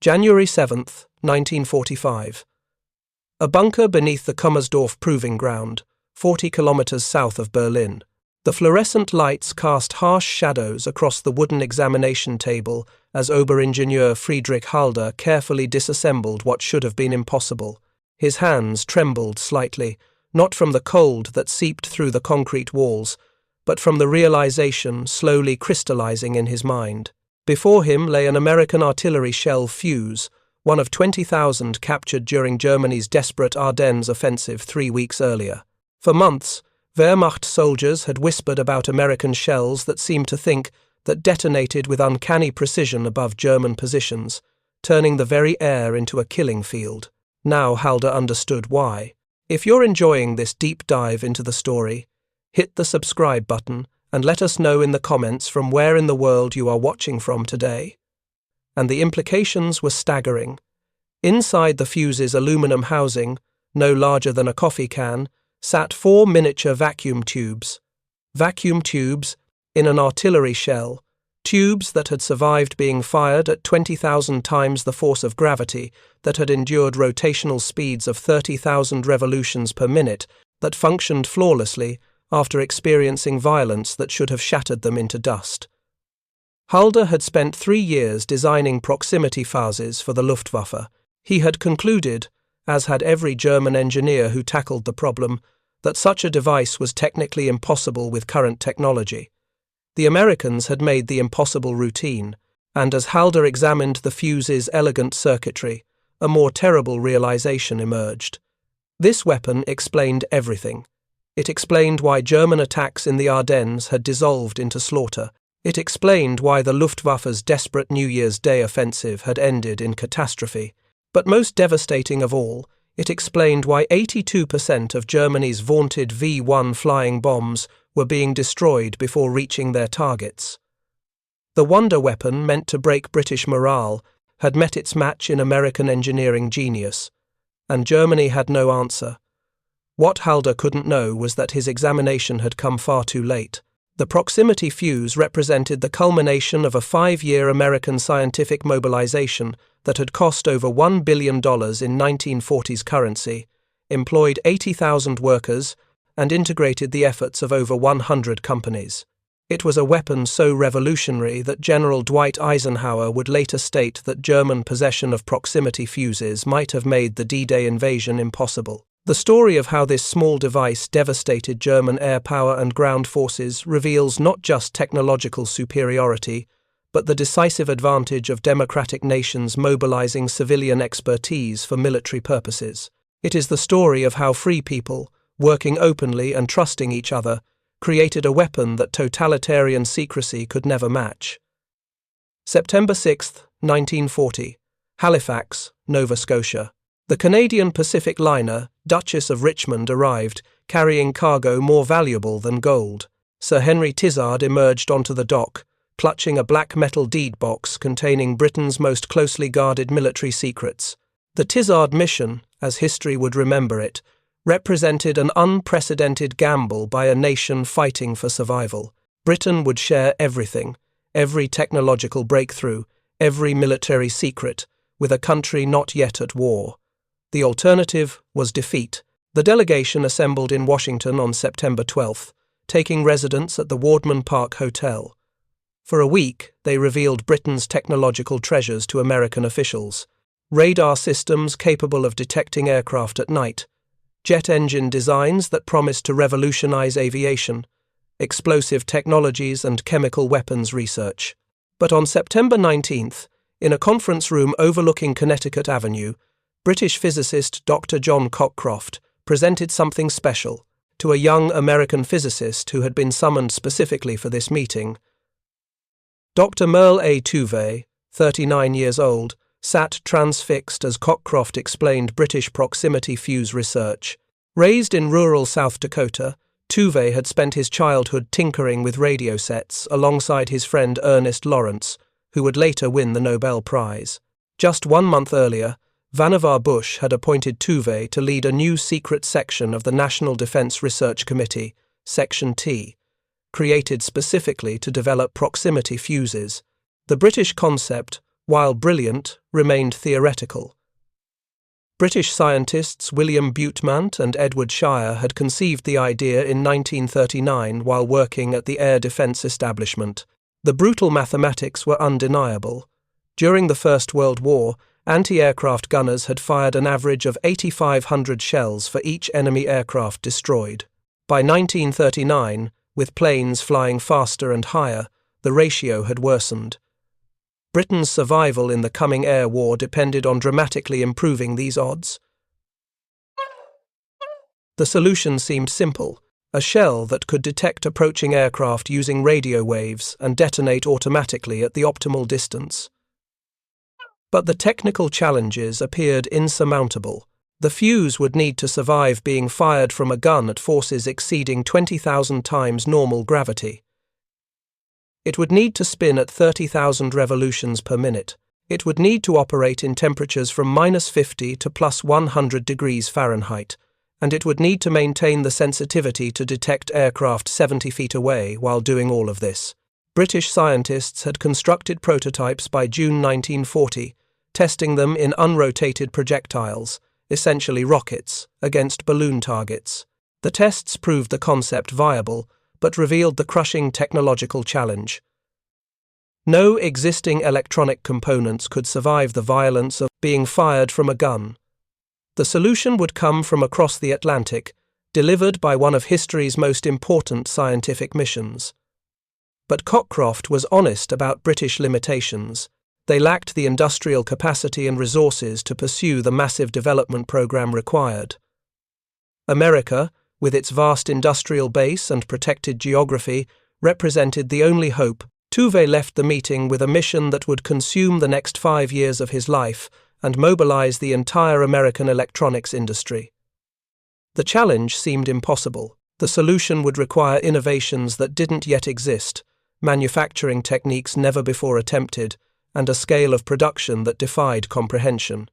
January 7, 1945. A bunker beneath the Kummersdorf Proving Ground, 40 kilometers south of Berlin. The fluorescent lights cast harsh shadows across the wooden examination table as Oberingenieur Friedrich Halder carefully disassembled what should have been impossible. His hands trembled slightly, not from the cold that seeped through the concrete walls, but from the realization slowly crystallizing in his mind. Before him lay an American artillery shell Fuze, one of 20,000 captured during Germany's desperate Ardennes offensive 3 weeks earlier. For months, Wehrmacht soldiers had whispered about American shells that seemed to think that detonated with uncanny precision above German positions, turning the very air into a killing field. Now Halder understood why. If you're enjoying this deep dive into the story, hit the subscribe button and let us know in the comments from where in the world you are watching from today. And the implications were staggering. Inside the Fuze's aluminum housing, no larger than a coffee can, sat 4 miniature vacuum tubes. Vacuum tubes in an artillery shell, tubes that had survived being fired at 20,000 times the force of gravity, that had endured rotational speeds of 30,000 revolutions per minute, that functioned flawlessly after experiencing violence that should have shattered them into dust. Halder had spent 3 years designing proximity phases for the Luftwaffe. He had concluded, as had every German engineer who tackled the problem, that such a device was technically impossible with current technology. The Americans had made the impossible routine, and as Halder examined the Fuze's elegant circuitry, a more terrible realization emerged. This weapon explained everything. It explained why German attacks in the Ardennes had dissolved into slaughter. It explained why the Luftwaffe's desperate New Year's Day offensive had ended in catastrophe. But most devastating of all, it explained why 82% of Germany's vaunted V-1 flying bombs were being destroyed before reaching their targets. The wonder weapon meant to break British morale had met its match in American engineering genius, and Germany had no answer. What Halder couldn't know was that his examination had come far too late. The proximity fuse represented the culmination of a 5-year American scientific mobilization that had cost over $1 billion in 1940s currency, employed 80,000 workers, and integrated the efforts of over 100 companies. It was a weapon so revolutionary that General Dwight Eisenhower would later state that German possession of proximity fuses might have made the D-Day invasion impossible. The story of how this small device devastated German air power and ground forces reveals not just technological superiority, but the decisive advantage of democratic nations mobilizing civilian expertise for military purposes. It is the story of how free people, working openly and trusting each other, created a weapon that totalitarian secrecy could never match. September 6, 1940, Halifax, Nova Scotia. The Canadian Pacific liner, Duchess of Richmond, arrived, carrying cargo more valuable than gold. Sir Henry Tizard emerged onto the dock, clutching a black metal deed box containing Britain's most closely guarded military secrets. The Tizard mission, as history would remember it, represented an unprecedented gamble by a nation fighting for survival. Britain would share everything, every technological breakthrough, every military secret, with a country not yet at war. The alternative was defeat. The delegation assembled in Washington on September 12th, taking residence at the Wardman Park Hotel. For a week, they revealed Britain's technological treasures to American officials. Radar systems capable of detecting aircraft at night, jet engine designs that promised to revolutionize aviation, explosive technologies and chemical weapons research. But on September 19th, in a conference room overlooking Connecticut Avenue, British physicist Dr. John Cockcroft presented something special to a young American physicist who had been summoned specifically for this meeting. Dr. Merle A. Tuve, 39 years old, sat transfixed as Cockcroft explained British proximity fuse research. Raised in rural South Dakota, Tuve had spent his childhood tinkering with radio sets alongside his friend Ernest Lawrence, who would later win the Nobel Prize. Just 1 month earlier, Vannevar Bush had appointed Tuve to lead a new secret section of the National Defense Research Committee, Section T, created specifically to develop proximity fuses. The British concept while brilliant, remained theoretical. British scientists William Butemant and Edward Shire had conceived the idea in 1939 while working at the Air Defence Establishment. The brutal mathematics were undeniable. During the First World War, anti-aircraft gunners had fired an average of 8,500 shells for each enemy aircraft destroyed. By 1939, with planes flying faster and higher, the ratio had worsened. Britain's survival in the coming air war depended on dramatically improving these odds. The solution seemed simple: a shell that could detect approaching aircraft using radio waves and detonate automatically at the optimal distance. But the technical challenges appeared insurmountable. The fuse would need to survive being fired from a gun at forces exceeding 20,000 times normal gravity. It would need to spin at 30,000 revolutions per minute. It would need to operate in temperatures from -50 to +100 degrees Fahrenheit, and it would need to maintain the sensitivity to detect aircraft 70 feet away while doing all of this. British scientists had constructed prototypes by June 1940, testing them in unrotated projectiles, essentially rockets, against balloon targets. The tests proved the concept viable, but revealed the crushing technological challenge. No existing electronic components could survive the violence of being fired from a gun. The solution would come from across the Atlantic, delivered by one of history's most important scientific missions. But Cockcroft was honest about British limitations. They lacked the industrial capacity and resources to pursue the massive development program required. America, with its vast industrial base and protected geography, represented the only hope. Fuze left the meeting with a mission that would consume the next 5 years of his life and mobilize the entire American electronics industry. The challenge seemed impossible. The solution would require innovations that didn't yet exist, manufacturing techniques never before attempted, and a scale of production that defied comprehension.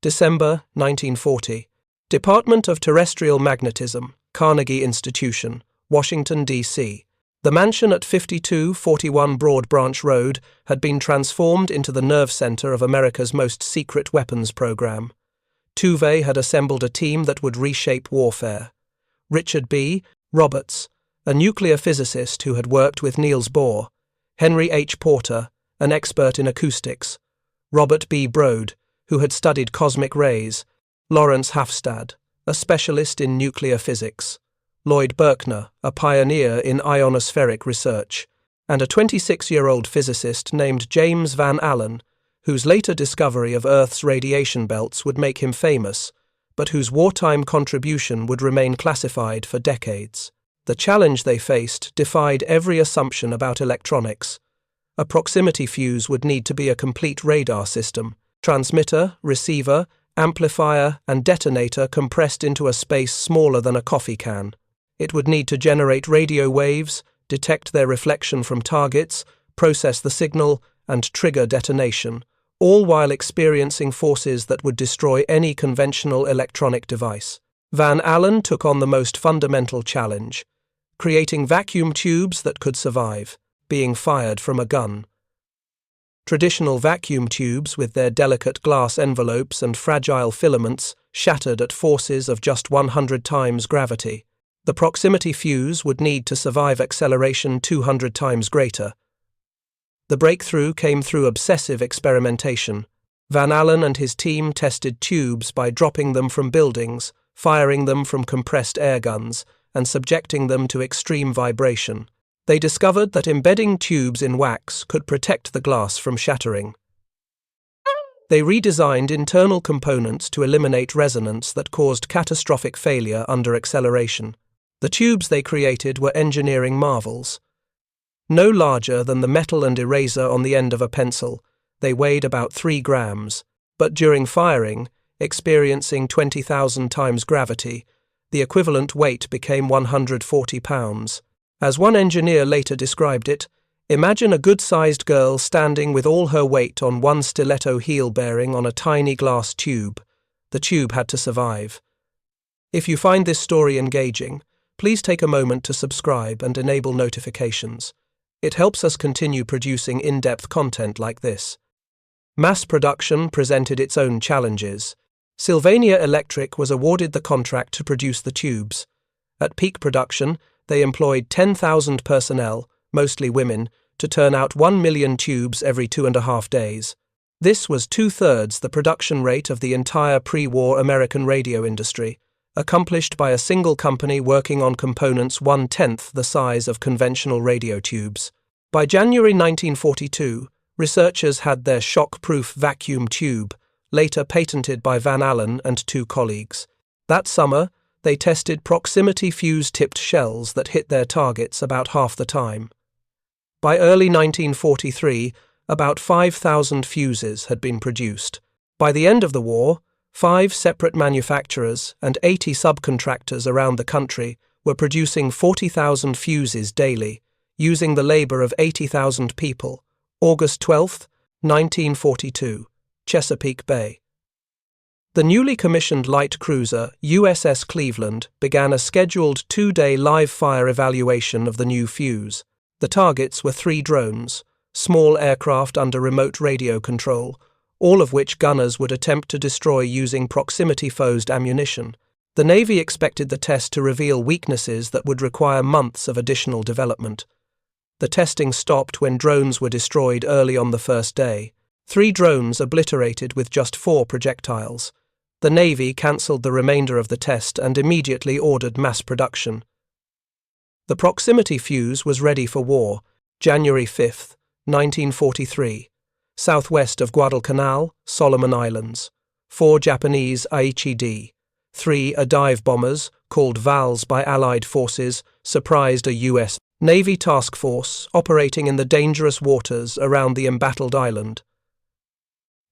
December 1940. Department of Terrestrial Magnetism, Carnegie Institution, Washington, D.C. The mansion at 5241 Broad Branch Road had been transformed into the nerve center of America's most secret weapons program. Fuze had assembled a team that would reshape warfare. Richard B. Roberts, a nuclear physicist who had worked with Niels Bohr; Henry H. Porter, an expert in acoustics; Robert B. Broad, who had studied cosmic rays; Lawrence Hafstad, a specialist in nuclear physics; Lloyd Berkner, a pioneer in ionospheric research; and a 26-year-old physicist named James Van Allen, whose later discovery of Earth's radiation belts would make him famous, but whose wartime contribution would remain classified for decades. The challenge they faced defied every assumption about electronics. A proximity fuse would need to be a complete radar system: transmitter, receiver, amplifier, and detonator compressed into a space smaller than a coffee can. It would need to generate radio waves, detect their reflection from targets, process the signal, and trigger detonation, all while experiencing forces that would destroy any conventional electronic device. Van Allen took on the most fundamental challenge: creating vacuum tubes that could survive being fired from a gun. Traditional vacuum tubes, with their delicate glass envelopes and fragile filaments, shattered at forces of just 100 times gravity. The proximity fuse would need to survive acceleration 200 times greater. The breakthrough came through obsessive experimentation. Van Allen and his team tested tubes by dropping them from buildings, firing them from compressed air guns, and subjecting them to extreme vibration. They discovered that embedding tubes in wax could protect the glass from shattering. They redesigned internal components to eliminate resonance that caused catastrophic failure under acceleration. The tubes they created were engineering marvels. No larger than the metal and eraser on the end of a pencil, they weighed about 3 grams, but during firing, experiencing 20,000 times gravity, the equivalent weight became 140 pounds. As one engineer later described it, imagine a good-sized girl standing with all her weight on one stiletto heel bearing on a tiny glass tube. The tube had to survive. If you find this story engaging, please take a moment to subscribe and enable notifications. It helps us continue producing in-depth content like this. Mass production presented its own challenges. Sylvania Electric was awarded the contract to produce the tubes. At peak production, they employed 10,000 personnel, mostly women, to turn out 1 million tubes every 2.5 days. This was 2/3 the production rate of the entire pre-war American radio industry, accomplished by a single company working on components 1/10 the size of conventional radio tubes. By January 1942, researchers had their shock-proof vacuum tube, later patented by Van Allen and 2 colleagues. That summer, they tested proximity fuse-tipped shells that hit their targets about half the time. By early 1943, about 5,000 fuses had been produced. By the end of the war, 5 separate manufacturers and 80 subcontractors around the country were producing 40,000 fuses daily, using the labor of 80,000 people. August 12, 1942, Chesapeake Bay. The newly commissioned light cruiser USS Cleveland began a scheduled 2-day live-fire evaluation of the new fuse. The targets were 3 drones, small aircraft under remote radio control, all of which gunners would attempt to destroy using proximity-fused ammunition. The Navy expected the test to reveal weaknesses that would require months of additional development. The testing stopped when drones were destroyed early on the first day. 3 drones obliterated with just 4 projectiles. The Navy cancelled the remainder of the test and immediately ordered mass production. The proximity fuse was ready for war, January 5, 1943, southwest of Guadalcanal, Solomon Islands. 4 Japanese Aichi-D, 3 dive bombers, called VALs by Allied forces, surprised a U.S. Navy task force operating in the dangerous waters around the embattled island.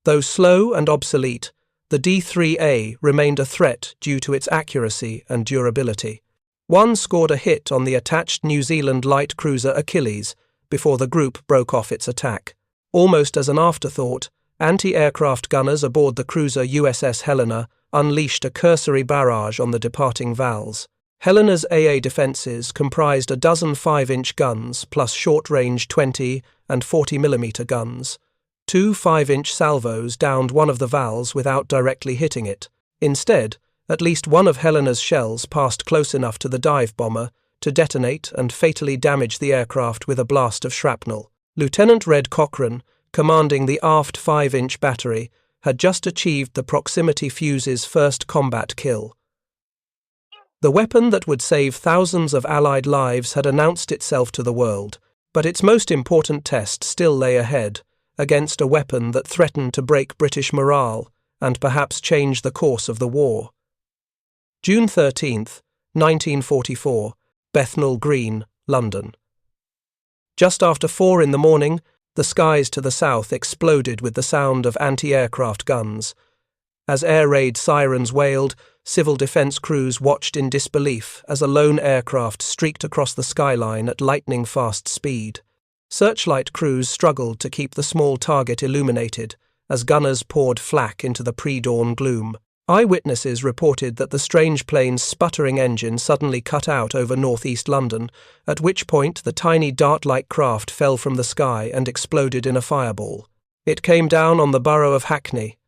Though slow and obsolete, the D-3A remained a threat due to its accuracy and durability. One scored a hit on the attached New Zealand light cruiser Achilles before the group broke off its attack. Almost as an afterthought, anti-aircraft gunners aboard the cruiser USS Helena unleashed a cursory barrage on the departing VALs. Helena's AA defences comprised a dozen 5-inch guns plus short-range 20 and 40mm guns. 2 5-inch salvos downed one of the VALs without directly hitting it. Instead, at least one of Helena's shells passed close enough to the dive bomber to detonate and fatally damage the aircraft with a blast of shrapnel. Lieutenant Red Cochran, commanding the aft 5-inch battery, had just achieved the proximity fuse's first combat kill. The weapon that would save thousands of Allied lives had announced itself to the world, but its most important test still lay ahead, against a weapon that threatened to break British morale and perhaps change the course of the war. June 13, 1944, Bethnal Green, London. Just after 4 in the morning, the skies to the south exploded with the sound of anti-aircraft guns. As air raid sirens wailed, civil defence crews watched in disbelief as a lone aircraft streaked across the skyline at lightning-fast speed. Searchlight crews struggled to keep the small target illuminated as gunners poured flak into the pre-dawn gloom. Eyewitnesses reported that the strange plane's sputtering engine suddenly cut out over northeast London, at which point the tiny dart-like craft fell from the sky and exploded in a fireball. It came down on the borough of Hackney.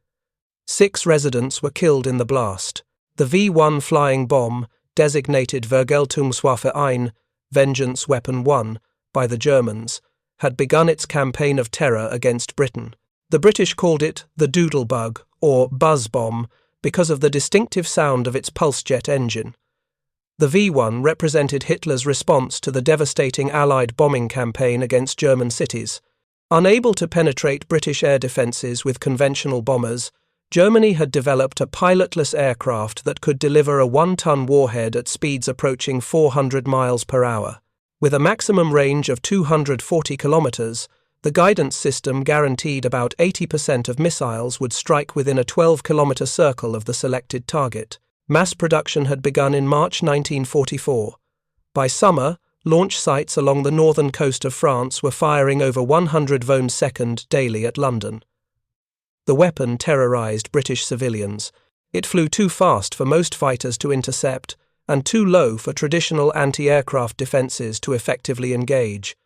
6 residents were killed in the blast. The V-1 flying bomb, designated Vergeltungswaffe 1, Vengeance Weapon 1, by the Germans, had begun its campaign of terror against Britain. The British called it the Doodlebug, or buzz bomb, because of the distinctive sound of its pulse-jet engine. The V-1 represented Hitler's response to the devastating Allied bombing campaign against German cities. Unable to penetrate British air defences with conventional bombers, Germany had developed a pilotless aircraft that could deliver a 1-ton warhead at speeds approaching 400 miles per hour. With a maximum range of 240 kilometers, the guidance system guaranteed about 80% of missiles would strike within a 12-kilometer circle of the selected target. Mass production had begun in March 1944. By summer, launch sites along the northern coast of France were firing over 100 vones-second daily at London. The weapon terrorized British civilians. It flew too fast for most fighters to intercept, and too low for traditional anti-aircraft defences to effectively engage.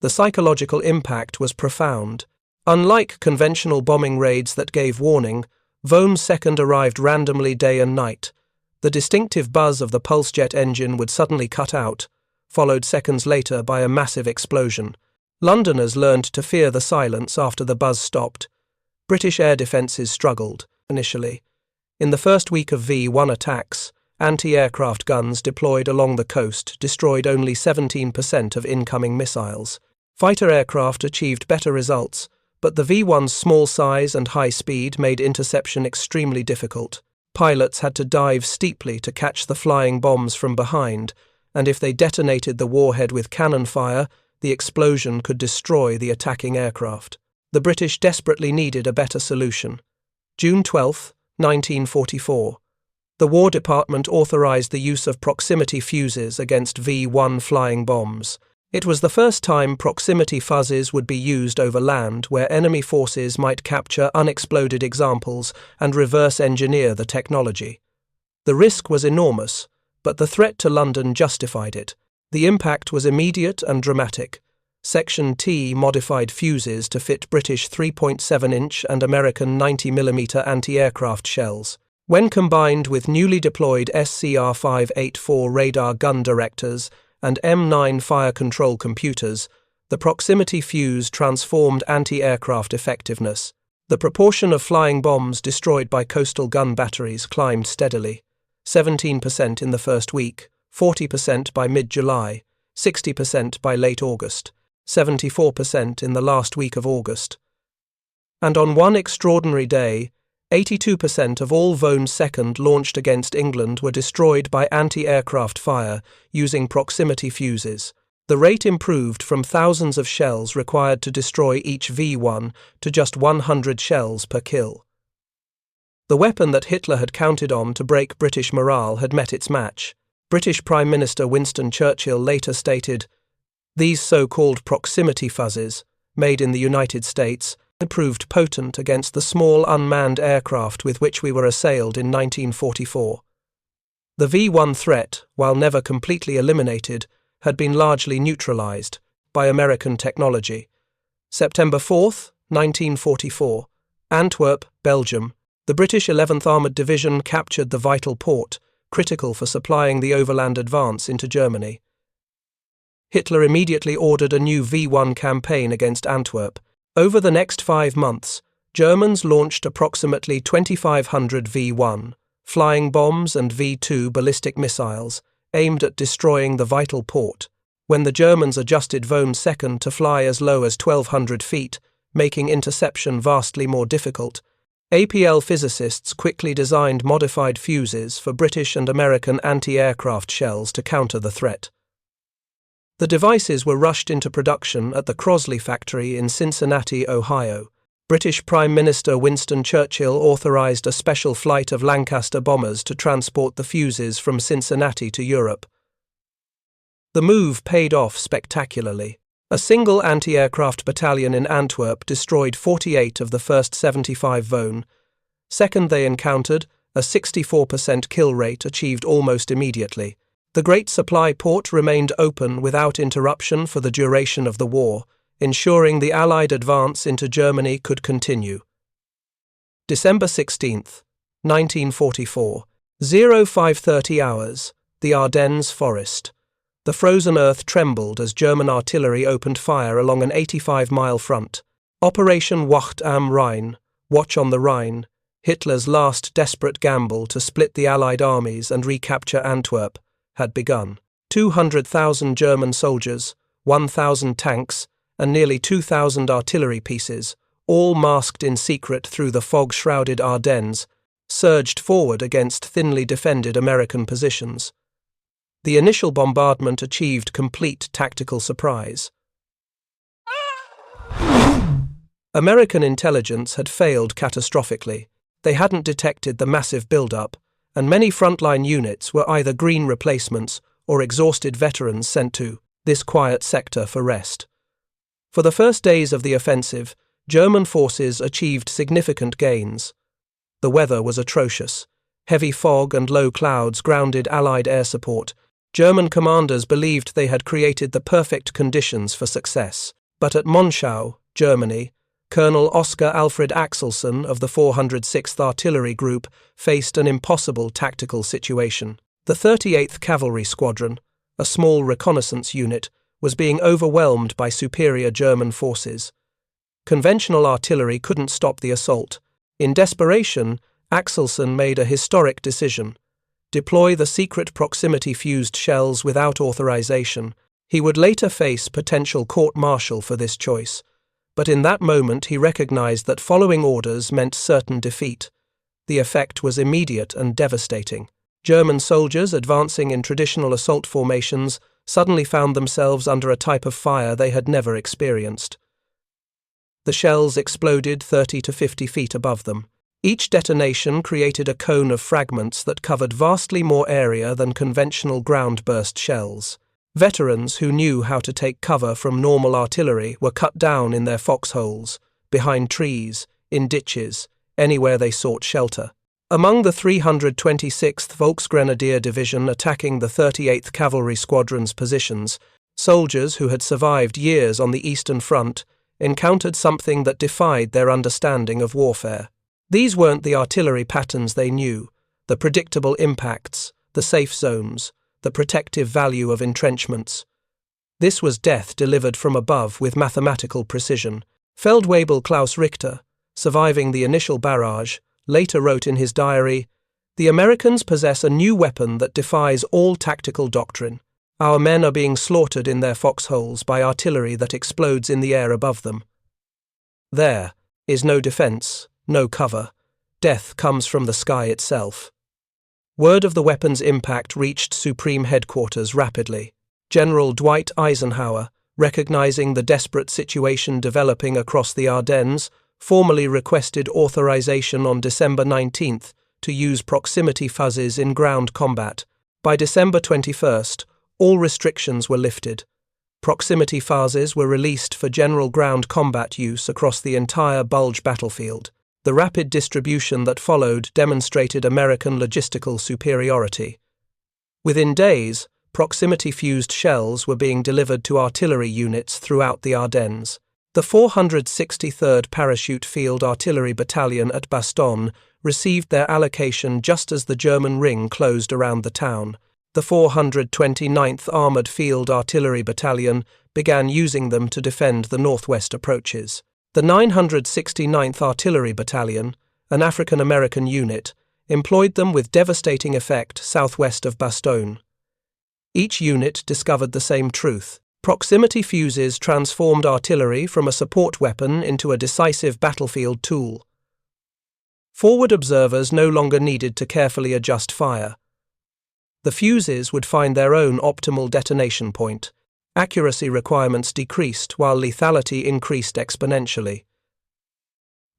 The psychological impact was profound. Unlike conventional bombing raids that gave warning, Vohm's second arrived randomly day and night. The distinctive buzz of the pulse-jet engine would suddenly cut out, followed seconds later by a massive explosion. Londoners learned to fear the silence after the buzz stopped. British air defences struggled, initially. In the first week of V-1 attacks, anti-aircraft guns deployed along the coast destroyed only 17% of incoming missiles. Fighter aircraft achieved better results, but the V-1's small size and high speed made interception extremely difficult. Pilots had to dive steeply to catch the flying bombs from behind, and if they detonated the warhead with cannon fire, the explosion could destroy the attacking aircraft. The British desperately needed a better solution. June 12, 1944. The War Department authorized the use of proximity fuses against V-1 flying bombs. It was the first time proximity fuzzes would be used over land where enemy forces might capture unexploded examples and reverse engineer the technology. The risk was enormous, but the threat to London justified it. The impact was immediate and dramatic. Section T modified fuses to fit British 3.7-inch and American 90mm anti-aircraft shells. When combined with newly deployed SCR-584 radar gun directors and M9 fire control computers, the proximity fuse transformed anti-aircraft effectiveness. The proportion of flying bombs destroyed by coastal gun batteries climbed steadily. 17% in the first week, 40% by mid-July, 60% by late August, 74% in the last week of August. And on one extraordinary day, 82% of all Vohm's second launched against England were destroyed by anti-aircraft fire using proximity fuses. The rate improved from thousands of shells required to destroy each V-1 to just 100 shells per kill. The weapon that Hitler had counted on to break British morale had met its match. British Prime Minister Winston Churchill later stated, "These so-called proximity fuzzes, made in the United States, proved potent against the small unmanned aircraft with which we were assailed in 1944. The V-1 threat, while never completely eliminated, had been largely neutralized by American technology. September 4, 1944, Antwerp, Belgium, the British 11th Armoured Division captured the vital port, critical for supplying the overland advance into Germany. Hitler immediately ordered a new V-1 campaign against Antwerp. Over the next 5 months, Germans launched approximately 2,500 V-1 flying bombs and V-2 ballistic missiles aimed at destroying the vital port. When the Germans adjusted Vohm's second to fly as low as 1,200 feet, making interception vastly more difficult, APL physicists quickly designed modified fuses for British and American anti-aircraft shells to counter the threat. The devices were rushed into production at the Crosley factory in Cincinnati, Ohio. British Prime Minister Winston Churchill authorized a special flight of Lancaster bombers to transport the fuses from Cincinnati to Europe. The move paid off spectacularly. A single anti-aircraft battalion in Antwerp destroyed 48 of the first 75 Vohn. Second they encountered, a 64% kill rate achieved almost immediately. The Great Supply Port remained open without interruption for the duration of the war, ensuring the Allied advance into Germany could continue. December 16, 1944, 0530 hours, the Ardennes forest. The frozen earth trembled as German artillery opened fire along an 85-mile front. Operation Wacht am Rhein, Watch on the Rhine, Hitler's last desperate gamble to split the Allied armies and recapture Antwerp, had begun. 200,000 German soldiers, 1,000 tanks, and nearly 2,000 artillery pieces, all masked in secret through the fog-shrouded Ardennes, surged forward against thinly defended American positions. The initial bombardment achieved complete tactical surprise. American intelligence had failed catastrophically. They hadn't detected the massive build-up, and many frontline units were either green replacements or exhausted veterans sent to this quiet sector for rest. For the first days of the offensive, German forces achieved significant gains. The weather was atrocious. Heavy fog and low clouds grounded Allied air support. German commanders believed they had created the perfect conditions for success. But at Monschau, Germany, Colonel Oscar Alfred Axelson of the 406th Artillery Group faced an impossible tactical situation. The 38th Cavalry Squadron, a small reconnaissance unit, was being overwhelmed by superior German forces. Conventional artillery couldn't stop the assault. In desperation, Axelson made a historic decision: deploy the secret proximity-fused shells without authorization. He would later face potential court-martial for this choice, but in that moment he recognized that following orders meant certain defeat. The effect was immediate and devastating. German soldiers advancing in traditional assault formations suddenly found themselves under a type of fire they had never experienced. The shells exploded 30 to 50 feet above them. Each detonation created a cone of fragments that covered vastly more area than conventional ground-burst shells. Veterans who knew how to take cover from normal artillery were cut down in their foxholes, behind trees, in ditches, anywhere they sought shelter. Among the 326th Volksgrenadier Division attacking the 38th Cavalry Squadron's positions, soldiers who had survived years on the Eastern Front encountered something that defied their understanding of warfare. These weren't the artillery patterns they knew, the predictable impacts, the safe zones, the protective value of entrenchments. This was death delivered from above with mathematical precision. Feldwebel Klaus Richter, surviving the initial barrage, later wrote in his diary, "The Americans possess a new weapon that defies all tactical doctrine. Our men are being slaughtered in their foxholes by artillery that explodes in the air above them. There is no defense, no cover. Death comes from the sky itself." Word of the weapon's impact reached Supreme Headquarters rapidly. General Dwight Eisenhower, recognizing the desperate situation developing across the Ardennes, formally requested authorization on December 19th to use proximity fuzes in ground combat. By December 21st, all restrictions were lifted. Proximity phases were released for general ground combat use across the entire Bulge battlefield. The rapid distribution that followed demonstrated American logistical superiority. Within days, proximity-fused shells were being delivered to artillery units throughout the Ardennes. The 463rd Parachute Field Artillery Battalion at Bastogne received their allocation just as the German ring closed around the town. The 429th Armored Field Artillery Battalion began using them to defend the northwest approaches. The 969th Artillery Battalion, an African-American unit, employed them with devastating effect southwest of Bastogne. Each unit discovered the same truth. Proximity fuses transformed artillery from a support weapon into a decisive battlefield tool. Forward observers no longer needed to carefully adjust fire. The fuses would find their own optimal detonation point. Accuracy requirements decreased while lethality increased exponentially.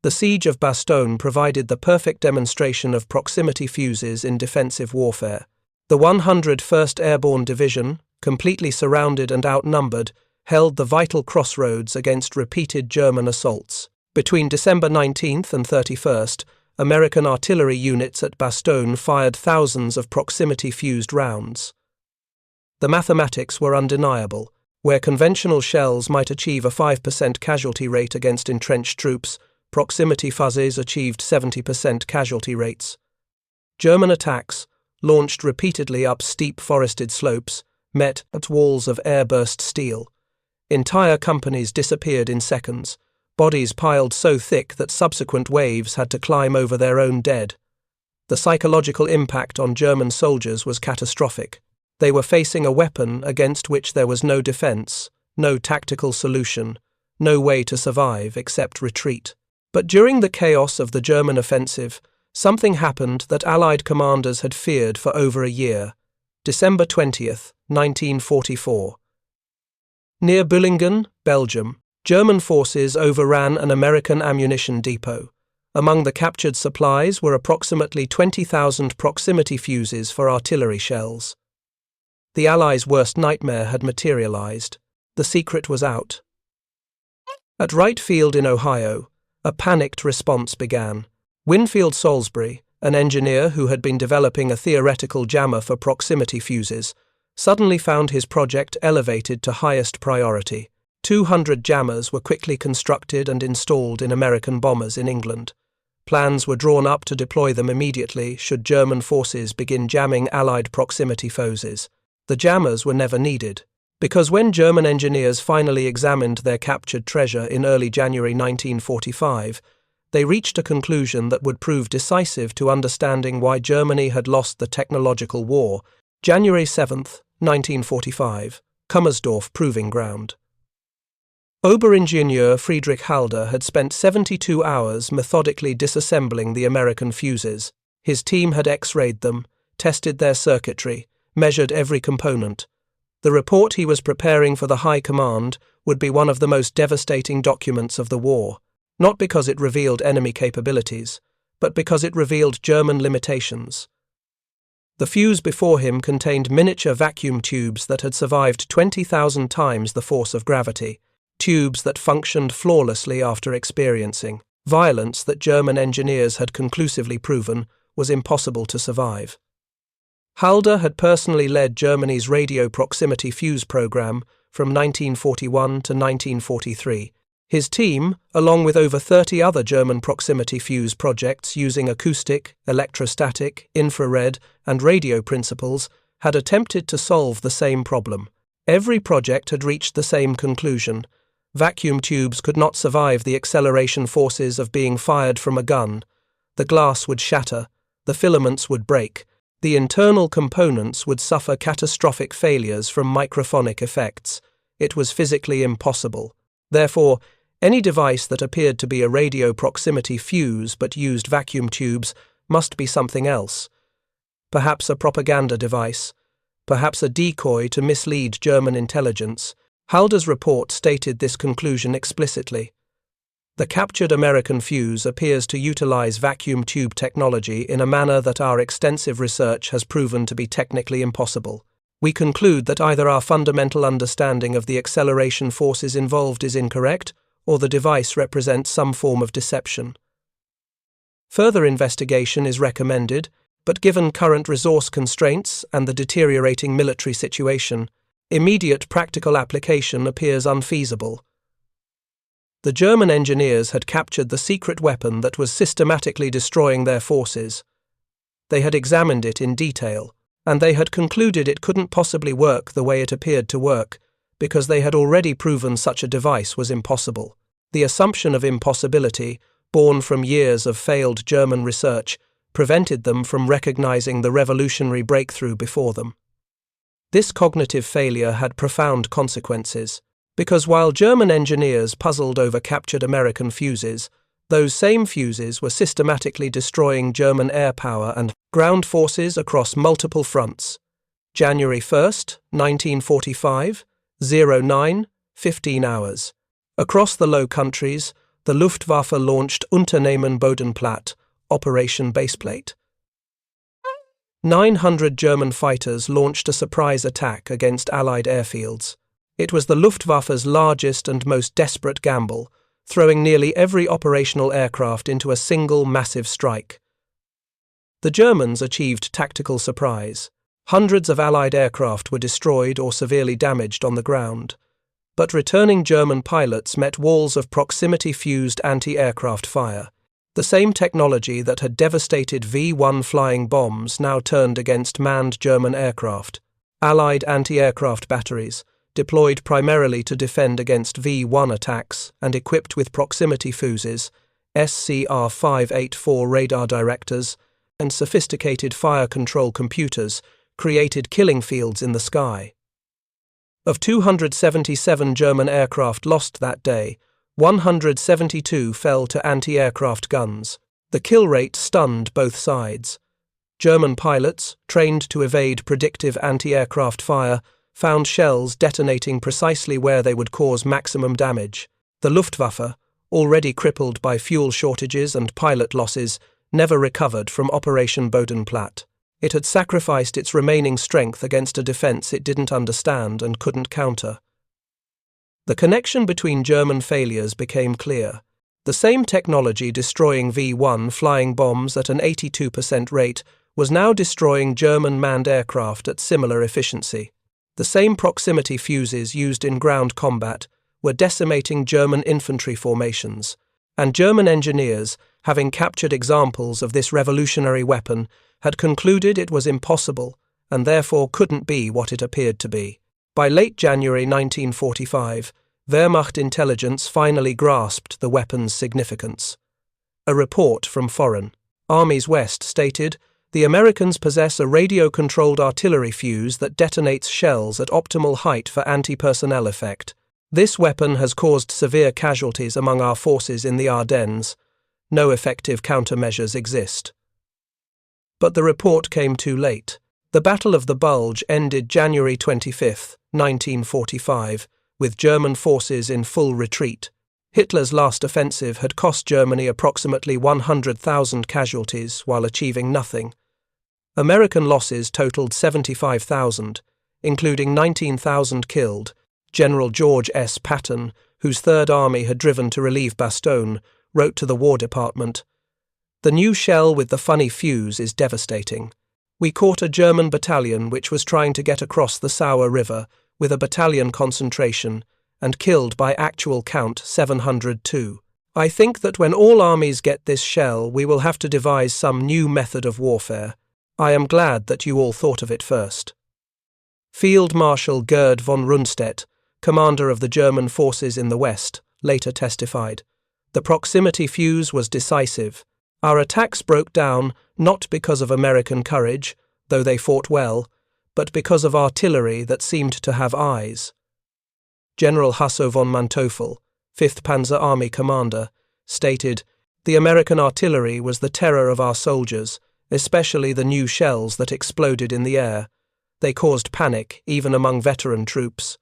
The siege of Bastogne provided the perfect demonstration of proximity fuses in defensive warfare. The 101st Airborne Division, completely surrounded and outnumbered, held the vital crossroads against repeated German assaults. Between December 19th and 31st, American artillery units at Bastogne fired thousands of proximity-fused rounds. The mathematics were undeniable. Where conventional shells might achieve a 5% casualty rate against entrenched troops, proximity fuzes achieved 70% casualty rates. German attacks, launched repeatedly up steep forested slopes, met at walls of air-burst steel. Entire companies disappeared in seconds, bodies piled so thick that subsequent waves had to climb over their own dead. The psychological impact on German soldiers was catastrophic. They were facing a weapon against which there was no defense, no tactical solution, no way to survive except retreat. But during the chaos of the German offensive, something happened that Allied commanders had feared for over a year. December 20th, 1944. Near Bullingen, Belgium, German forces overran an American ammunition depot. Among the captured supplies were approximately 20,000 proximity fuses for artillery shells. The Allies' worst nightmare had materialized. The secret was out. At Wright Field in Ohio, a panicked response began. Winfield Salisbury, an engineer who had been developing a theoretical jammer for proximity fuses, suddenly found his project elevated to highest priority. 200 jammers were quickly constructed and installed in American bombers in England. Plans were drawn up to deploy them immediately should German forces begin jamming Allied proximity fuzes. The jammers were never needed, because when German engineers finally examined their captured treasure in early January 1945, they reached a conclusion that would prove decisive to understanding why Germany had lost the technological war. January 7, 1945, Kummersdorf Proving Ground. Oberingenieur Friedrich Halder had spent 72 hours methodically disassembling the American fuses. His team had X-rayed them, tested their circuitry, measured every component. The report he was preparing for the High Command would be one of the most devastating documents of the war, not because it revealed enemy capabilities, but because it revealed German limitations. The fuse before him contained miniature vacuum tubes that had survived 20,000 times the force of gravity, tubes that functioned flawlessly after experiencing violence that German engineers had conclusively proven was impossible to survive. Halder had personally led Germany's radio proximity fuse program from 1941 to 1943. His team, along with over 30 other German proximity fuse projects using acoustic, electrostatic, infrared, and radio principles, had attempted to solve the same problem. Every project had reached the same conclusion. Vacuum tubes could not survive the acceleration forces of being fired from a gun. The glass would shatter, the filaments would break, the internal components would suffer catastrophic failures from microphonic effects. It was physically impossible. Therefore, any device that appeared to be a radio proximity fuse but used vacuum tubes must be something else. Perhaps a propaganda device, perhaps a decoy to mislead German intelligence. Halder's report stated this conclusion explicitly. The captured American fuse appears to utilize vacuum tube technology in a manner that our extensive research has proven to be technically impossible. We conclude that either our fundamental understanding of the acceleration forces involved is incorrect, or the device represents some form of deception. Further investigation is recommended, but given current resource constraints and the deteriorating military situation, immediate practical application appears unfeasible. The German engineers had captured the secret weapon that was systematically destroying their forces. They had examined it in detail, and they had concluded it couldn't possibly work the way it appeared to work, because they had already proven such a device was impossible. The assumption of impossibility, born from years of failed German research, prevented them from recognizing the revolutionary breakthrough before them. This cognitive failure had profound consequences, because while German engineers puzzled over captured American fuses, those same fuses were systematically destroying German air power and ground forces across multiple fronts. January 1st, 1945, 09:15 hours. Across the Low Countries, the Luftwaffe launched Unternehmen Bodenplatte, Operation Baseplate. 900 German fighters launched a surprise attack against Allied airfields. It was the Luftwaffe's largest and most desperate gamble, throwing nearly every operational aircraft into a single massive strike. The Germans achieved tactical surprise. Hundreds of Allied aircraft were destroyed or severely damaged on the ground. But returning German pilots met walls of proximity-fused anti-aircraft fire. The same technology that had devastated V-1 flying bombs now turned against manned German aircraft. Allied anti-aircraft batteries, deployed primarily to defend against V-1 attacks and equipped with proximity fuses, SCR-584 radar directors, and sophisticated fire control computers, created killing fields in the sky. Of 277 German aircraft lost that day, 172 fell to anti-aircraft guns. The kill rate stunned both sides. German pilots, trained to evade predictive anti-aircraft fire, found shells detonating precisely where they would cause maximum damage. The Luftwaffe, already crippled by fuel shortages and pilot losses, never recovered from Operation Bodenplatte. It had sacrificed its remaining strength against a defense it didn't understand and couldn't counter. The connection between German failures became clear. The same technology destroying V-1 flying bombs at an 82% rate was now destroying German manned aircraft at similar efficiency. The same proximity fuses used in ground combat were decimating German infantry formations, and German engineers, having captured examples of this revolutionary weapon, had concluded it was impossible and therefore couldn't be what it appeared to be. By late January 1945, Wehrmacht intelligence finally grasped the weapon's significance. A report from Foreign Armies West stated, "The Americans possess a radio-controlled artillery fuse that detonates shells at optimal height for anti-personnel effect. This weapon has caused severe casualties among our forces in the Ardennes. No effective countermeasures exist." But the report came too late. The Battle of the Bulge ended January 25, 1945, with German forces in full retreat. Hitler's last offensive had cost Germany approximately 100,000 casualties while achieving nothing. American losses totaled 75,000, including 19,000 killed. General George S. Patton, whose Third Army had driven to relieve Bastogne, wrote to the War Department, "The new shell with the funny fuse is devastating. We caught a German battalion which was trying to get across the Sauer River with a battalion concentration and killed by actual count 702. I think that when all armies get this shell, we will have to devise some new method of warfare. I am glad that you all thought of it first." Field Marshal Gerd von Rundstedt, commander of the German forces in the West, later testified, "The proximity fuse was decisive. Our attacks broke down not because of American courage, though they fought well, but because of artillery that seemed to have eyes." General Hasso von Manteuffel, 5th Panzer Army commander, stated, "The American artillery was the terror of our soldiers, especially the new shells that exploded in the air. They caused panic, even among veteran troops."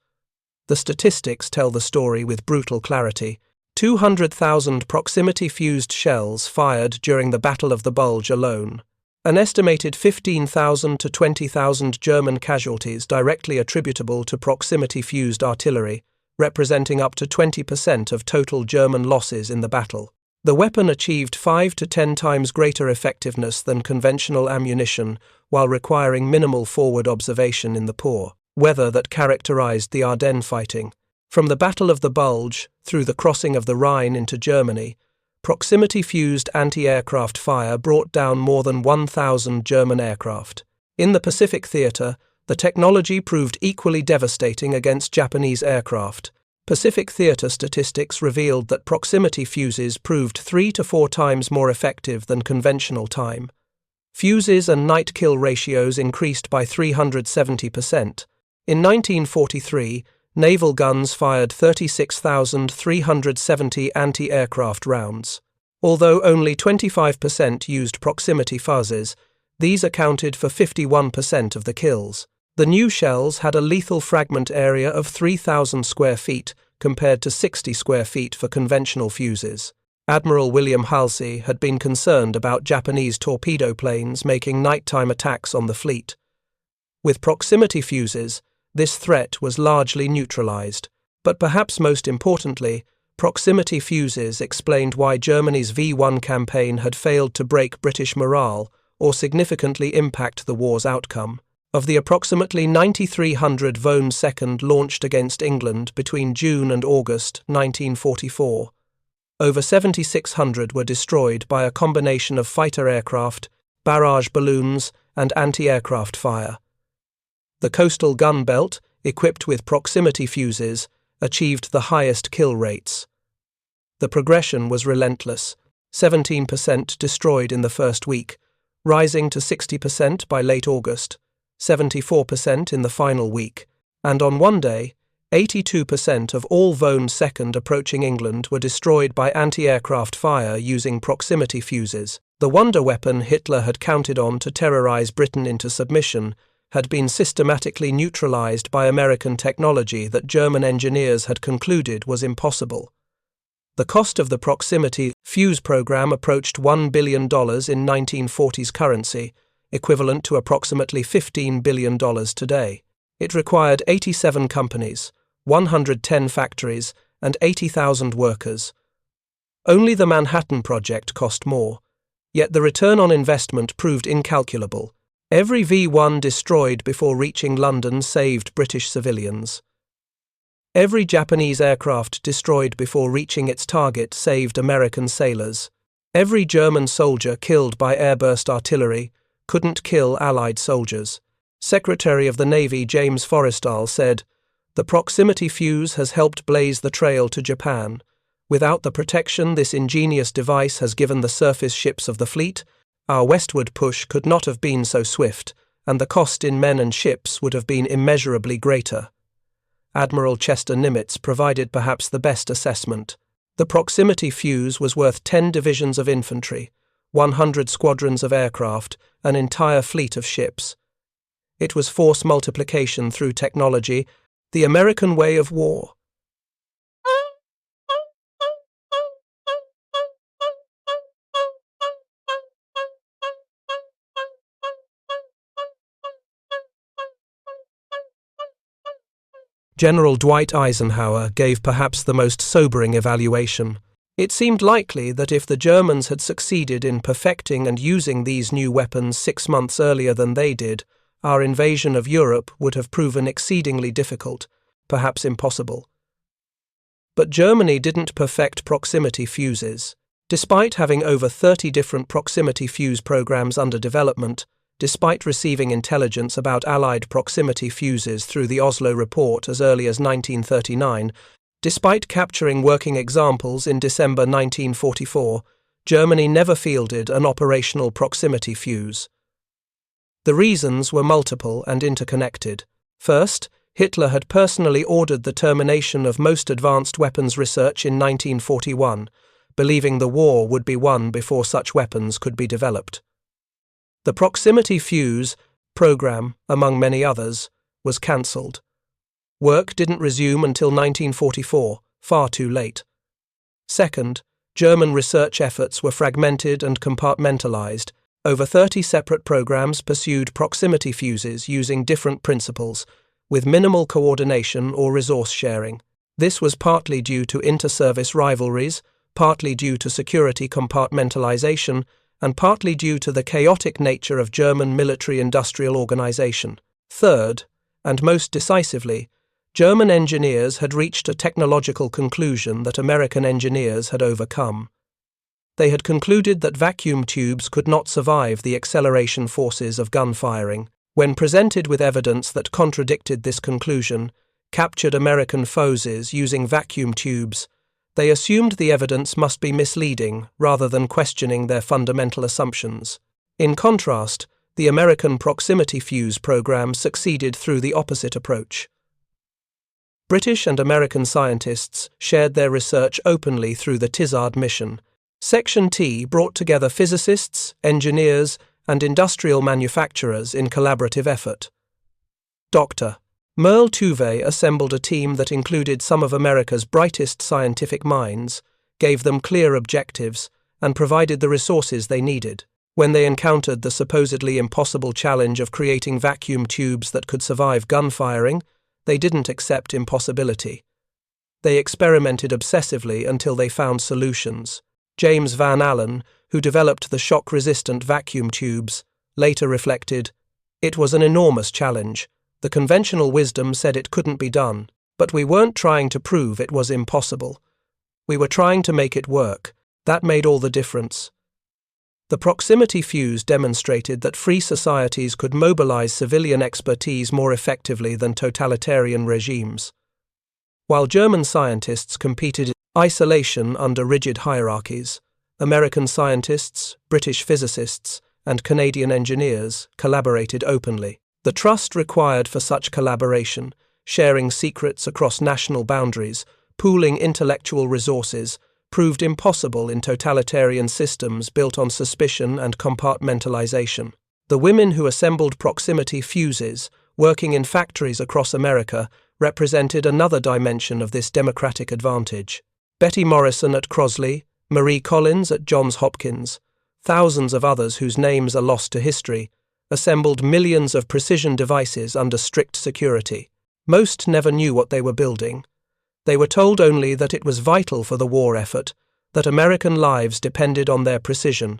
The statistics tell the story with brutal clarity. 200,000 proximity-fused shells fired during the Battle of the Bulge alone. An estimated 15,000 to 20,000 German casualties directly attributable to proximity-fused artillery, representing up to 20% of total German losses in the battle. The weapon achieved 5 to 10 times greater effectiveness than conventional ammunition while requiring minimal forward observation in the poor weather that characterized the Ardennes fighting. From the Battle of the Bulge, through the crossing of the Rhine into Germany, proximity-fused anti-aircraft fire brought down more than 1,000 German aircraft. In the Pacific theater, the technology proved equally devastating against Japanese aircraft. Pacific theater statistics revealed that proximity fuses proved 3 to 4 times more effective than conventional time. Fuses and night kill ratios increased by 370%. In 1943, naval guns fired 36,370 anti-aircraft rounds. Although only 25% used proximity fuzzes, these accounted for 51% of the kills. The new shells had a lethal fragment area of 3,000 square feet compared to 60 square feet for conventional fuses. Admiral William Halsey had been concerned about Japanese torpedo planes making nighttime attacks on the fleet. With proximity fuses, this threat was largely neutralized, but perhaps most importantly, proximity fuses explained why Germany's V-1 campaign had failed to break British morale or significantly impact the war's outcome. Of the approximately 9,300 V-2 launched against England between June and August 1944, over 7,600 were destroyed by a combination of fighter aircraft, barrage balloons, and anti-aircraft fire. The coastal gun belt, equipped with proximity fuses, achieved the highest kill rates. The progression was relentless, 17% destroyed in the first week, rising to 60% by late August, 74% in the final week, and on one day, 82% of all V-2 approaching England were destroyed by anti-aircraft fire using proximity fuses. The wonder weapon Hitler had counted on to terrorize Britain into submission had been systematically neutralized by American technology that German engineers had concluded was impossible. The cost of the proximity fuse program approached $1 billion in 1940s currency, equivalent to approximately $15 billion today. It required 87 companies, 110 factories, and 80,000 workers. Only the Manhattan Project cost more, yet the return on investment proved incalculable. Every V-1 destroyed before reaching London saved British civilians. Every Japanese aircraft destroyed before reaching its target saved American sailors. Every German soldier killed by airburst artillery couldn't kill Allied soldiers. Secretary of the Navy James Forrestal said, "The proximity fuse has helped blaze the trail to Japan. Without the protection this ingenious device has given the surface ships of the fleet, our westward push could not have been so swift, and the cost in men and ships would have been immeasurably greater." Admiral Chester Nimitz provided perhaps the best assessment. The proximity fuse was worth 10 divisions of infantry, 100 squadrons of aircraft, an entire fleet of ships. It was force multiplication through technology, the American way of war. General Dwight Eisenhower gave perhaps the most sobering evaluation. It seemed likely that if the Germans had succeeded in perfecting and using these new weapons 6 months earlier than they did, our invasion of Europe would have proven exceedingly difficult, perhaps impossible. But Germany didn't perfect proximity fuses. Despite having over 30 different proximity fuse programs under development, despite receiving intelligence about Allied proximity fuses through the Oslo Report as early as 1939, despite capturing working examples in December 1944, Germany never fielded an operational proximity fuse. The reasons were multiple and interconnected. First, Hitler had personally ordered the termination of most advanced weapons research in 1941, believing the war would be won before such weapons could be developed. The proximity fuse program, among many others, was cancelled. Work didn't resume until 1944, far too late. Second, German research efforts were fragmented and compartmentalized. Over 30 separate programs pursued proximity fuses using different principles, with minimal coordination or resource sharing. This was partly due to inter-service rivalries, partly due to security compartmentalization, and partly due to the chaotic nature of German military-industrial organization. Third, and most decisively, German engineers had reached a technological conclusion that American engineers had overcome. They had concluded that vacuum tubes could not survive the acceleration forces of gun firing. When presented with evidence that contradicted this conclusion, captured American fuzes using vacuum tubes, they assumed the evidence must be misleading rather than questioning their fundamental assumptions. In contrast, the American proximity fuse program succeeded through the opposite approach. British and American scientists shared their research openly through the Tizard mission. Section T brought together physicists, engineers, and industrial manufacturers in collaborative effort. Dr. Merle Tuve assembled a team that included some of America's brightest scientific minds, gave them clear objectives, and provided the resources they needed. When they encountered the supposedly impossible challenge of creating vacuum tubes that could survive gun firing, they didn't accept impossibility. They experimented obsessively until they found solutions. James Van Allen, who developed the shock-resistant vacuum tubes, later reflected, "It was an enormous challenge. The conventional wisdom said it couldn't be done, but we weren't trying to prove it was impossible. We were trying to make it work. That made all the difference." The proximity fuse demonstrated that free societies could mobilize civilian expertise more effectively than totalitarian regimes. While German scientists competed in isolation under rigid hierarchies, American scientists, British physicists, and Canadian engineers collaborated openly. The trust required for such collaboration, sharing secrets across national boundaries, pooling intellectual resources, proved impossible in totalitarian systems built on suspicion and compartmentalization. The women who assembled proximity fuses, working in factories across America, represented another dimension of this democratic advantage. Betty Morrison at Crosley, Marie Collins at Johns Hopkins, thousands of others whose names are lost to history, assembled millions of precision devices under strict security. Most never knew what they were building. They were told only that it was vital for the war effort, that American lives depended on their precision.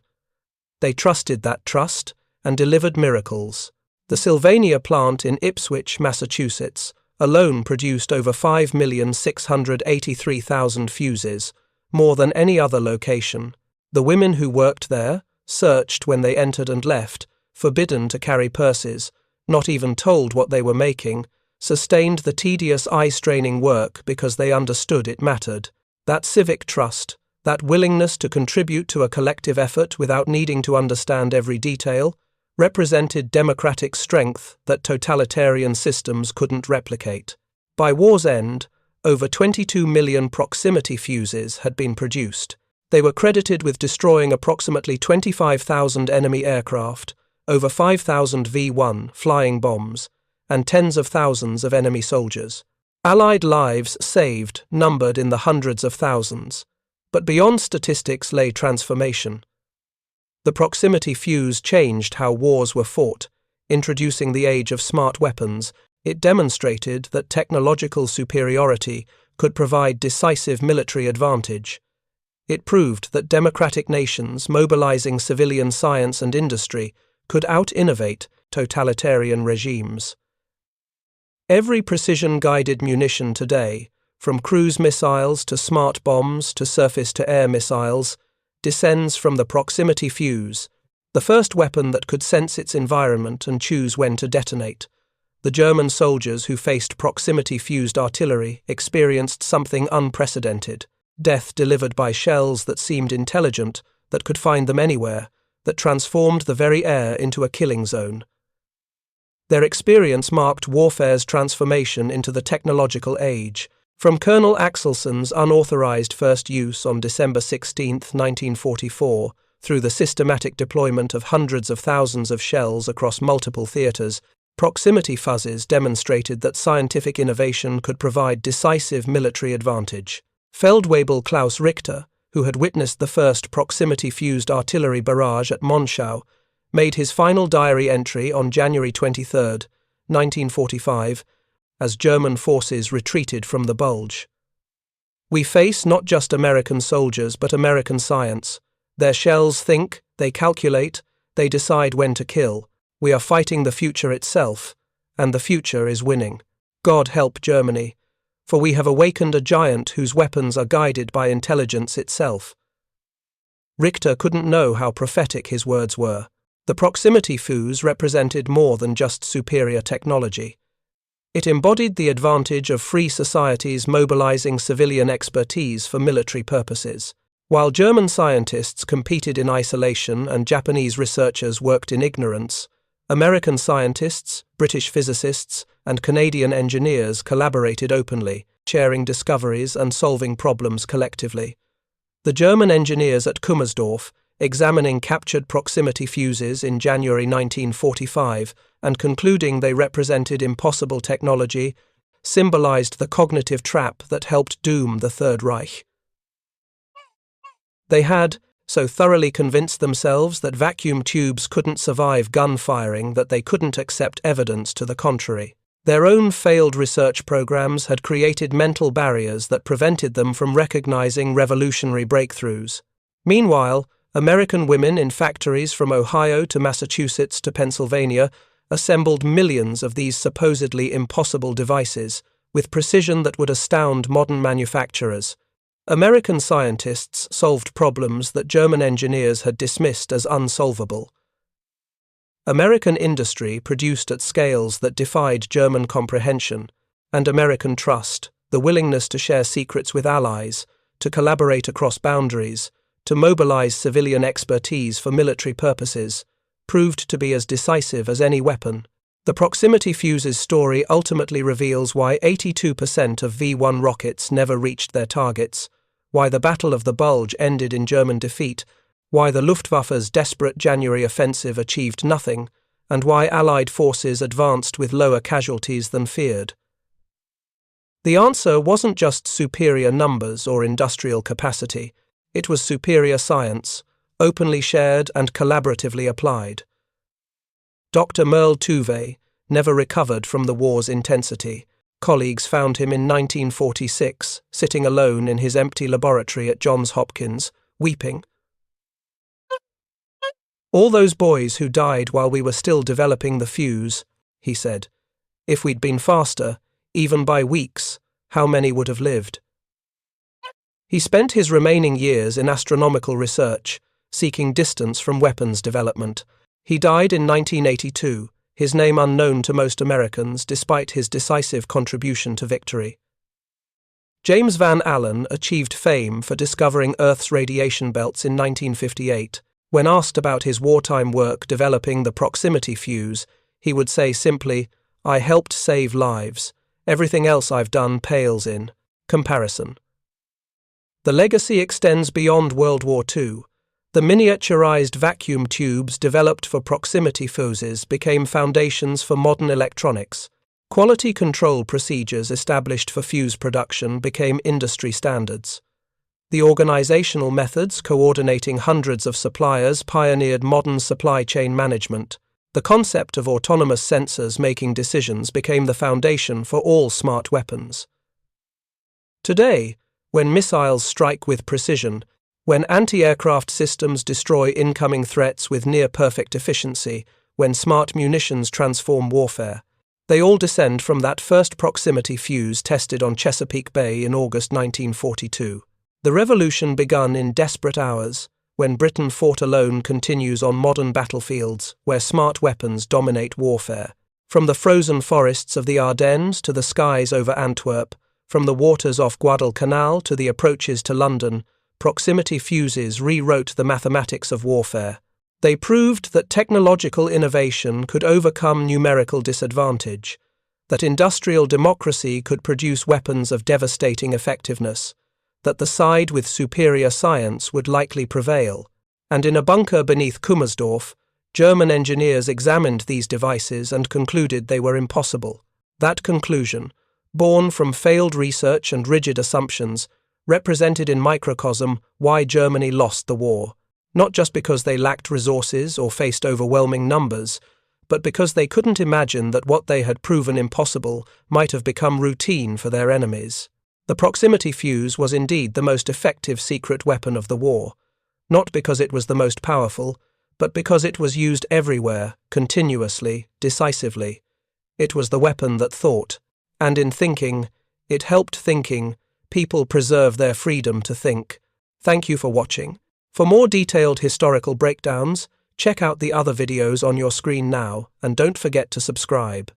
They trusted that trust and delivered miracles. The Sylvania plant in Ipswich, Massachusetts, alone produced over 5,683,000 fuses, more than any other location. The women who worked there, searched when they entered and left, forbidden to carry purses, not even told what they were making, sustained the tedious eye-straining work because they understood it mattered. That civic trust, that willingness to contribute to a collective effort without needing to understand every detail, represented democratic strength that totalitarian systems couldn't replicate. By war's end, over 22 million proximity fuses had been produced. They were credited with destroying approximately 25,000 enemy aircraft, over 5,000 V-1 flying bombs, and tens of thousands of enemy soldiers. Allied lives saved numbered in the hundreds of thousands. But beyond statistics lay transformation. The proximity fuse changed how wars were fought. Introducing the age of smart weapons, it demonstrated that technological superiority could provide decisive military advantage. It proved that democratic nations mobilizing civilian science and industry could out-innovate totalitarian regimes. Every precision-guided munition today, from cruise missiles to smart bombs to surface-to-air missiles, descends from the proximity fuse, the first weapon that could sense its environment and choose when to detonate. The German soldiers who faced proximity-fused artillery experienced something unprecedented: death delivered by shells that seemed intelligent, that could find them anywhere, that transformed the very air into a killing zone. Their experience marked warfare's transformation into the technological age. From Colonel Axelson's unauthorized first use on December 16, 1944, through the systematic deployment of hundreds of thousands of shells across multiple theaters, proximity fuzzes demonstrated that scientific innovation could provide decisive military advantage. Feldwebel Klaus Richter, who had witnessed the first proximity-fused artillery barrage at Monschau, made his final diary entry on January 23, 1945, as German forces retreated from the Bulge. "We face not just American soldiers but American science. Their shells think, they calculate, they decide when to kill. We are fighting the future itself, and the future is winning. God help Germany, for we have awakened a giant whose weapons are guided by intelligence itself." Richter couldn't know how prophetic his words were. The proximity fuse represented more than just superior technology. It embodied the advantage of free societies mobilizing civilian expertise for military purposes. While German scientists competed in isolation and Japanese researchers worked in ignorance, American scientists, British physicists, and Canadian engineers collaborated openly, sharing discoveries and solving problems collectively. The German engineers at Kummersdorf, examining captured proximity fuses in January 1945 and concluding they represented impossible technology, symbolized the cognitive trap that helped doom the Third Reich. They had so thoroughly convinced themselves that vacuum tubes couldn't survive gun firing that they couldn't accept evidence to the contrary. Their own failed research programs had created mental barriers that prevented them from recognizing revolutionary breakthroughs. Meanwhile, American women in factories from Ohio to Massachusetts to Pennsylvania assembled millions of these supposedly impossible devices with precision that would astound modern manufacturers. American scientists solved problems that German engineers had dismissed as unsolvable. American industry produced at scales that defied German comprehension, and American trust, the willingness to share secrets with allies, to collaborate across boundaries, to mobilize civilian expertise for military purposes, proved to be as decisive as any weapon. The proximity fuse's story ultimately reveals why 82% of V-1 rockets never reached their targets, why the Battle of the Bulge ended in German defeat, why the Luftwaffe's desperate January offensive achieved nothing, and why Allied forces advanced with lower casualties than feared. The answer wasn't just superior numbers or industrial capacity. It was superior science, openly shared and collaboratively applied. Dr. Merle Tuve never recovered from the war's intensity. Colleagues found him in 1946, sitting alone in his empty laboratory at Johns Hopkins, weeping. "All those boys who died while we were still developing the fuse," he said. "If we'd been faster, even by weeks, how many would have lived? He spent his remaining years in astronomical research, seeking distance from weapons development. He died in 1982, his name unknown to most Americans despite his decisive contribution to victory. James Van Allen achieved fame for discovering Earth's radiation belts in 1958. When asked about his wartime work developing the proximity fuse, he would say simply, "I helped save lives. Everything else I've done pales in comparison." The legacy extends beyond World War II. The miniaturized vacuum tubes developed for proximity fuses became foundations for modern electronics. Quality control procedures established for fuse production became industry standards. The organizational methods coordinating hundreds of suppliers pioneered modern supply chain management. The concept of autonomous sensors making decisions became the foundation for all smart weapons. Today, when missiles strike with precision, when anti-aircraft systems destroy incoming threats with near-perfect efficiency, when smart munitions transform warfare, they all descend from that first proximity fuse tested on Chesapeake Bay in August 1942. The revolution begun in desperate hours, when Britain fought alone continues on modern battlefields where smart weapons dominate warfare. From the frozen forests of the Ardennes to the skies over Antwerp, from the waters off Guadalcanal to the approaches to London, proximity fuses rewrote the mathematics of warfare. They proved that technological innovation could overcome numerical disadvantage, that industrial democracy could produce weapons of devastating effectiveness, that the side with superior science would likely prevail. And in a bunker beneath Kummersdorf, German engineers examined these devices and concluded they were impossible. That conclusion, born from failed research and rigid assumptions, represented in microcosm why Germany lost the war, not just because they lacked resources or faced overwhelming numbers, but because they couldn't imagine that what they had proven impossible might have become routine for their enemies. The proximity fuse was indeed the most effective secret weapon of the war, not because it was the most powerful, but because it was used everywhere, continuously, decisively. It was the weapon that thought, and in thinking, it helped thinking, people preserve their freedom to think. Thank you for watching. For more detailed historical breakdowns, check out the other videos on your screen now, and don't forget to subscribe.